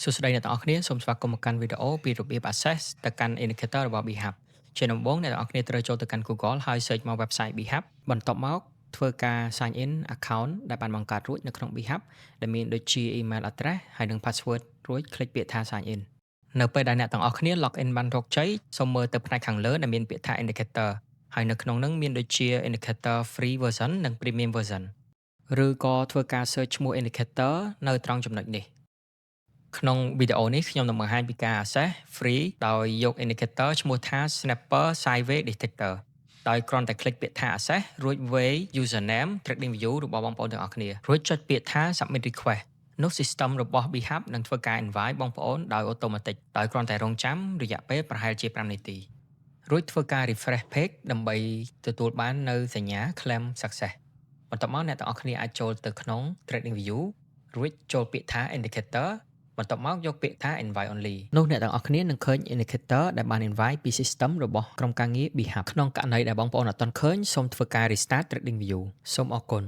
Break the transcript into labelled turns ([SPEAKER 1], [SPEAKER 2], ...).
[SPEAKER 1] សួស្តីអ្នកទាំងអស់គ្នាសូមស្វាគមន៍មកកាន់វីដេអូពីរបៀប access ទៅកាន់ indicator របស់ BHub ជាដំបូងអ្នកទាំងអស់គ្នាត្រូវចូលទៅកាន់ Google ហើយ search មក website BHub បន្ទាប់មកធ្វើការ sign in account ដែលបានបង្កើតរួចនៅក្នុង BHub ដែលមានដូចជា email address ហើយនិង password រួច click ពាក្យថា sign in នៅពេលដែលអ្នកទាំងអស់គ្នា log in បានរកជ័យសូមមើលទៅផ្នែកខាងលើដែលមានពាក្យថា indicator ហើយនៅក្នុងនោះមានដូចជា indicator free version និង premium version ឬក៏ធ្វើការ search ឈ្មោះ indicator នៅត្រង់ចំណុចនេះក្នុងវីដេអូនេះខ្ញុំនឹងបង្ហាញពីការ access free ដោយយក indicator ឈ្មោះថា Snapper Sideway Detector ដោយគ្រាន់តែ click ពាក្យថា access រួច វេ username TradingView របស់បងប្អូនទាំងអស់គ្នារួចចុចពាក្យថា submit request នោះ system របស់ BHub នឹងធ្វើការ invite បងប្អូនដោយ automatic ដោយគ្រាន់តែរងចាំរយៈពេលប្រហែលជា5នាទីរួចធ្វើការ refresh page ដើម្បីទទួលបាននៅសញ្ញា claim success បន្ទាប់មកអ្នកទាំងអស់គ្នាអាចចូលទៅក្នុង TradingView រួចចូលពាក្យថា indicator បន្ទាប់មកយកពាក្យថា invite only នោះអ្នកទាំងអស់គ្នានឹងឃើញ indicator ដែលបាន invite ពី system របស់ក្រុមការងារ BHub ក្នុងករណីដែលបងប្អូនអត់ទាន់ឃើញសូមធ្វើការ restart TradingView សូមអរគុណ